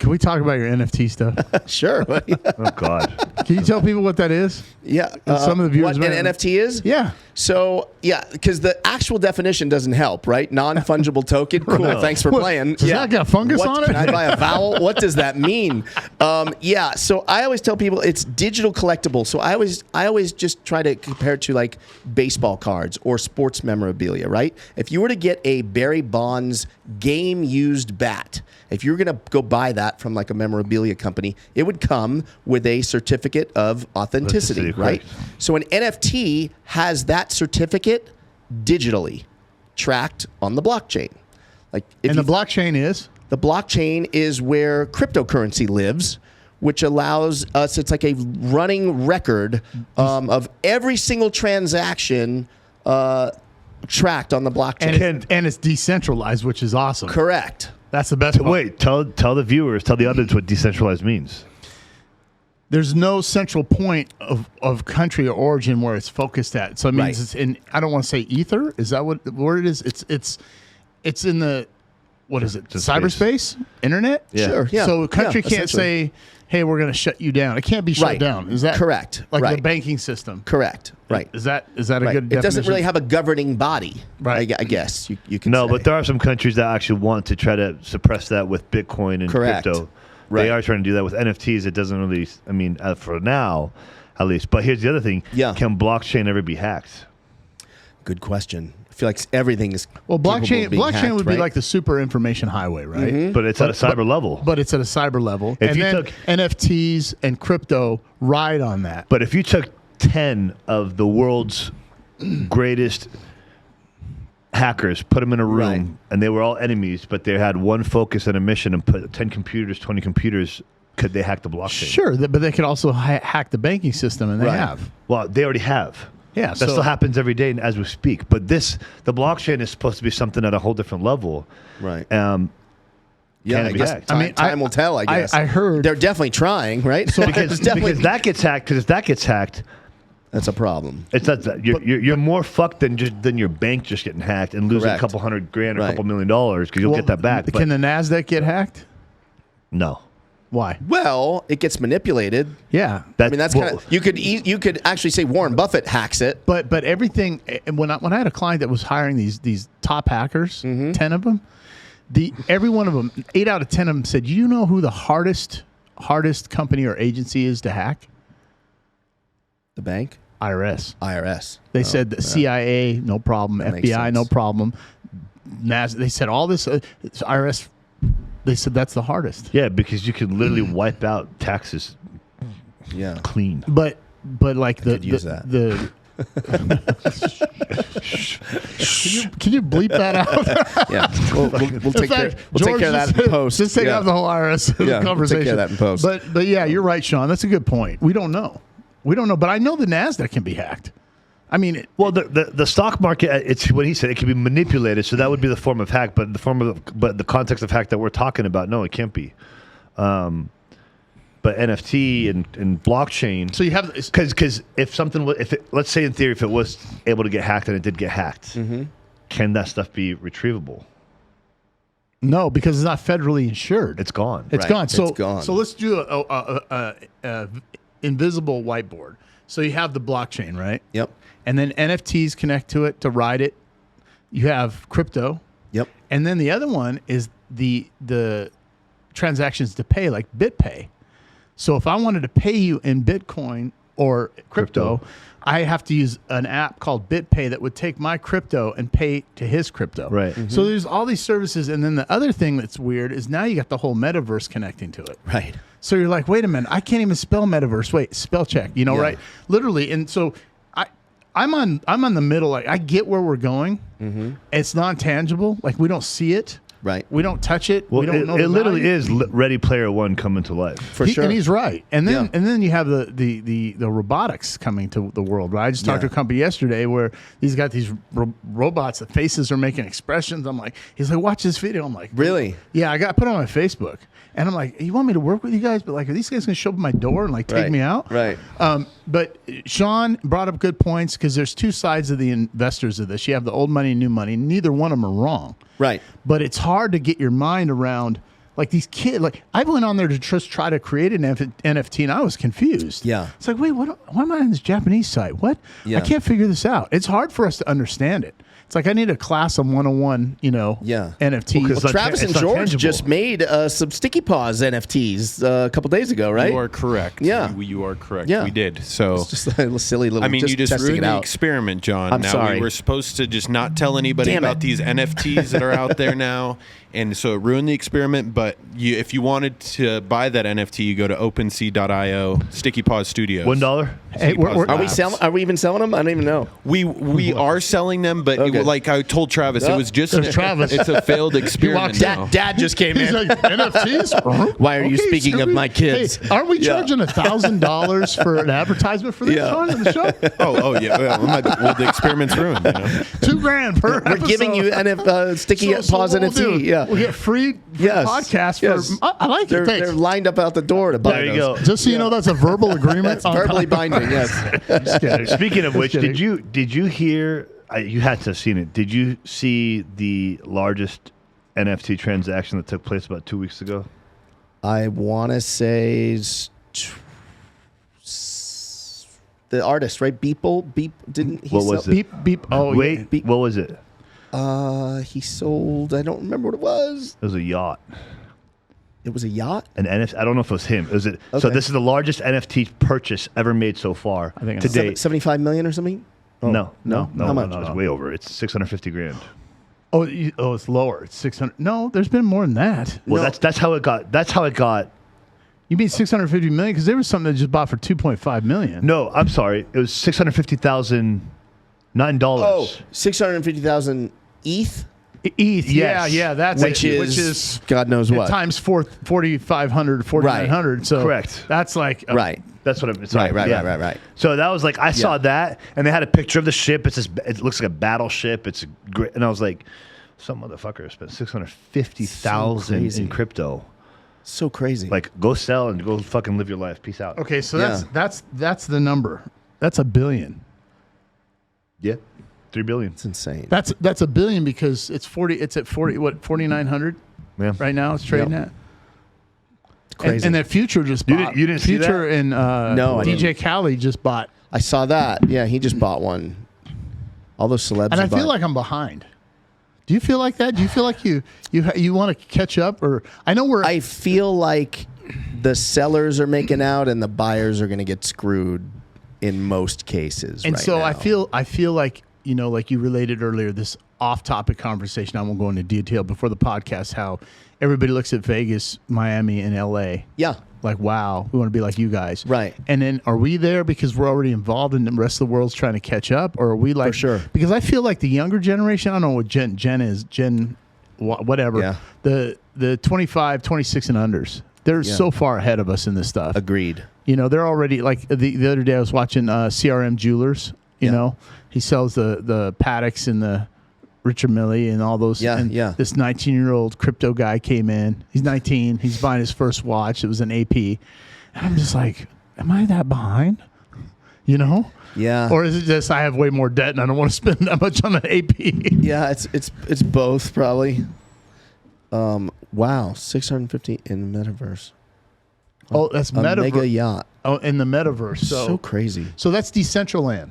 Can we talk about your NFT stuff? Sure. Oh God. Can you tell people what that is? Yeah. Some of the viewers what an NFT is? Yeah. So, yeah, because the actual definition doesn't help, right? Non-fungible token. Cool. No. Thanks for playing. Does that got fungus on it? Can I buy a vowel? What does that mean? Yeah. So I always tell people it's digital collectible. So I always just try to compare it to like baseball cards or sports memorabilia, right? If you were to get a Barry Bonds game-used bat, if you were going to go buy that from like a memorabilia company, it would come with a certificate of authenticity, right? So an NFT has that certificate digitally tracked on the blockchain. Like, and the blockchain is? The blockchain is where cryptocurrency lives, which allows us, it's like a running record of every single transaction tracked on the blockchain. And it's decentralized, which is awesome. Correct. That's the best part. Wait, tell the viewers, tell the audience what decentralized means. There's no central point of country or origin where it's focused at. So it means it's in, I don't want to say ether. Is that what the word is? It's in the, what is it? Cyberspace? Internet? Yeah. Sure. Yeah. So a country can't say, hey, we're going to shut you down. It can't be shut down. Is that correct? Like the banking system. Correct. Right. Is that a good definition? It doesn't really have a governing body. Right. I guess you can No, say. but there are some countries that actually want to try to suppress that with Bitcoin and crypto. Right. They are trying to do that with NFTs. It doesn't really, I mean, for now, at least. But here's the other thing. Yeah. Can blockchain ever be hacked? Good question. I feel like everything is blockchain hacked, would be right? like the super information highway, right? Mm-hmm. But it's at a cyber level. But it's at a cyber level. If and you then took NFTs and crypto ride on that. But if you took 10 of the world's greatest hackers, put them in a room, and they were all enemies, but they had one focus and a mission, and put 10 computers, 20 computers, could they hack the blockchain? Sure, but they could also hack the banking system, and they have. Well, they already have. Yeah, that still happens every day as we speak. But the blockchain is supposed to be something at a whole different level. Right. Yeah, I guess time will tell. I guess I heard they're definitely trying, right? So because that gets hacked. Because if that gets hacked, that's a problem. It's that you're more fucked than your bank just getting hacked and losing a couple $100,000 or a couple $1 million because you'll get that back. Can the NASDAQ get hacked? No. Why? Well, it gets manipulated. Yeah, that's kind of you could actually say Warren Buffett hacks it. But everything. When I had a client that was hiring these top hackers, 10 of them, every one of them, 8 out of 10 of them said, "You know who the hardest company or agency is to hack? The bank, IRS. They said the CIA, no problem. That makes FBI, sense. no problem. They said all this. It's IRS. They said that's the hardest. Yeah, because you can literally wipe out taxes. Yeah, clean. But like the can you bleep that out? Yeah, we'll take care of that in post. Just take out the whole IRS conversation. We'll take care of that in post. But yeah, you're right, Sean. That's a good point. We don't know. But I know the NASDAQ can be hacked. I mean, the stock market, it's what he said. It can be manipulated, so that would be the form of hack. But the context of hack that we're talking about, no, it can't be. But NFT and blockchain. So you have because let's say in theory, if it was able to get hacked and it did get hacked, can that stuff be retrievable? No, because it's not federally insured. It's gone. It's gone. So it's gone. So let's do a invisible whiteboard. So you have the blockchain, right? Yep. And then NFTs connect to it to ride it. You have crypto. Yep. And then the other one is the transactions to pay, like BitPay. So if I wanted to pay you in Bitcoin or crypto, I have to use an app called BitPay that would take my crypto and pay to his crypto. Right. So there's all these services. And then the other thing that's weird is now you got the whole metaverse connecting to it. Right. So you're like, wait a minute, I can't even spell metaverse. Wait, spell check, right? Literally. And so I'm on the middle. Like, I get where we're going. Mm-hmm. It's non-tangible. Like, we don't see it. Right. We don't touch it. Well, we don't know it literally value. is Ready Player One coming to life. For sure. And he's right. And then you have the robotics coming to the world. Right? I just talked to a company yesterday where he's got these robots. The faces are making expressions. He's like, watch this video. I'm like, really? Yeah, I got put on my Facebook. And I'm like, you want me to work with you guys? But like, are these guys going to show up at my door and like take me out? Right. But Sean brought up good points because there's two sides of the investors of this. You have the old money and new money. Neither one of them are wrong. Right. But it's hard to get your mind around. like these kids. Like I went on there to just try to create an NFT, and I was confused. Yeah. It's like, wait, why am I on this Japanese site? What? Yeah. I can't figure this out. It's hard for us to understand it. It's like I need a class on 101, NFTs. Well, Travis and it's not George tangible. just made some Sticky Paws NFTs a couple days ago, right? You are correct. Yeah. You are correct. Yeah. We did. So It's just a little silly little. I mean, you just testing ruined it the out. experiment, John. I'm now sorry. we were supposed to just not tell anybody Damn about it. these NFTs that are out there now, and so it ruined the experiment. But if you wanted to buy that NFT, you go to OpenSea.io, Sticky Paws Studios. $1. Hey, Sticky Paws we're- Are we Labs. selling? Are we even selling them? I don't even know. We are selling them, but Okay. like I told Travis, it was just Travis. it's a failed experiment. walks now. Dad just came He's in. like, NFTs? Why are you speaking of my kids? Hey, aren't we Yeah. charging $1,000 for an advertisement for this Yeah. on the show? Oh yeah. Well, the experiment's ruined. $2,000 per We're giving you Sticky Paws what we'll NFT. do, Yeah. we'll get free Yes. podcast Yes. for. I like They're, it. Thanks. they're lined up out the door to buy There you those. go. Just so you know, that's a verbal agreement. It's verbally binding. Yes. Just kidding. Speaking of which, kidding. did you hear? You had to have seen it. Did you see the largest NFT transaction that took place about 2 weeks ago? I want to say the artist, right? Beep didn't he? What was sell- it? Beep beep. Oh Wait, yeah. Beep. what was it? He sold. I don't remember what it was. It was a yacht. It was a yacht. An NFT. I don't know if it was him. So Okay. this is the largest NFT purchase ever made so far. I think to it's date. 75 million or something. No. How much? It's way over. It's 650 grand. Oh, it's lower. It's 600. No, there's been more than that. Well, No. that's how it got. That's how it got. You mean 650 million? Because there was something that just bought for 2.5 million. No, I'm sorry. It was $650,009. Oh, 650,000 ETH, ETH. Yes. Yeah, that's which it. is, Which is God knows what. times 4,500, 4,900. So Correct. That's like Right. That's what I'm. Sorry, Right. yeah. Right. So that was like I saw Yeah. that, and they had a picture of the ship. It's just, it looks like a battleship. It's great, and I was like, some motherfucker spent $650,000 So crazy. in crypto. So crazy. Like, go sell and go fucking live your life. Peace out. okay. So Yeah. that's the number. That's $1 billion. Yeah, $3 billion. it's insane. That's $1 billion because it's 40. It's at 40. What 4,900 Yeah. right now? It's trading Yep. at. Crazy. And that Future just You bought. didn't- you didn't see Future that? and No, I DJ Khaled just bought. I saw that. Yeah, he just bought one. All those celebs. And I have feel bought- like I'm behind. Do you feel like that? Do you feel like you want to catch up? Or I know we're. I feel like the sellers are making out and the buyers are going to get screwed in most cases. and right so now. I feel like like you related earlier, this off-topic conversation. I won't go into detail before the podcast. How everybody looks at Vegas, Miami, and LA. Yeah. Like, wow, we want to be like you guys. Right. And then are we there because we're already involved and the rest of the world's trying to catch up? Or are we like, For sure. Because I feel like the younger generation, I don't know what Gen is, whatever. Yeah. The 25, 26 and unders, they're Yeah. so far ahead of us in this stuff. Agreed. They're already like the other day I was watching CRM Jewelers, Yeah. he sells the Paddocks and the Richard Mille and all those. Yeah, and yeah. This 19-year-old crypto guy came in. He's 19. He's buying his first watch. It was an AP. And I'm just like, am I that behind? Yeah. Or is it just I have way more debt and I don't want to spend that much on an AP? Yeah, it's both probably. Wow, 650 in the metaverse. Oh, that's A mega metaverse. yacht. Oh, in the metaverse. So crazy. So that's Decentraland.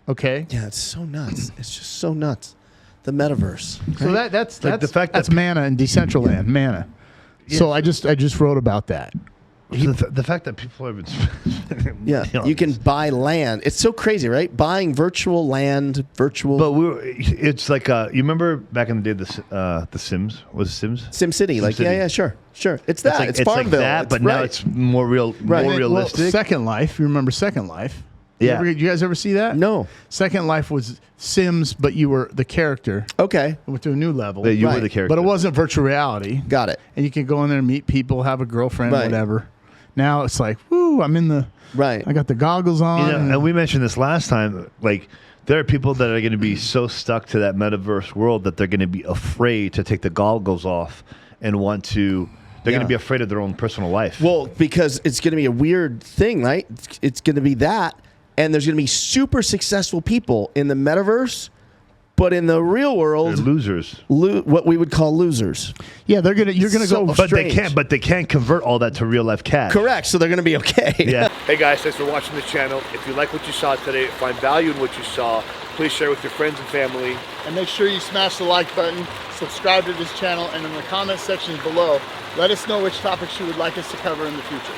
Okay. Yeah, it's so nuts. It's just so nuts. The metaverse. So that's Like the fact that's that- Mana and Decentraland. Mana. So I just wrote about that. The fact that people have been spending Yeah, money on you can this. buy land. It's so crazy, right? Buying virtual land, virtual But it's like you remember back in the day the Sims was it Sims. SimCity. Like, SimCity. yeah, sure. It's that. Like, it's like Farmville. that, but now right. it's more real, Right. more Well, realistic. Second Life. You remember Second Life? Yeah. You guys ever see that? No. Second Life was Sims, but you were the character. Okay, It went to a new level. Yeah, you were Right. the character, But it wasn't virtual reality. got it. And you could go in there and meet people, have a girlfriend, Right. whatever. Now it's like, woo, I'm in the. Right. I got the goggles on. And we mentioned this last time. Like, there are people that are going to be so stuck to that metaverse world that they're going to be afraid to take the goggles off and want to. They're Yeah. going to be afraid of their own personal life. Well, because it's going to be a weird thing, right? It's going to be that, and there's going to be super successful people in the metaverse But in the real They're world, losers. what we would call losers. Yeah, you're gonna So go. But strange. they can't convert all that to real life cash. Correct. So they're going to be okay. Yeah. Hey guys, thanks for watching the channel. If you like what you saw today, find value in what you saw, please share with your friends and family. And make sure you smash the like button, subscribe to this channel, and in the comment section below, let us know which topics you would like us to cover in the future.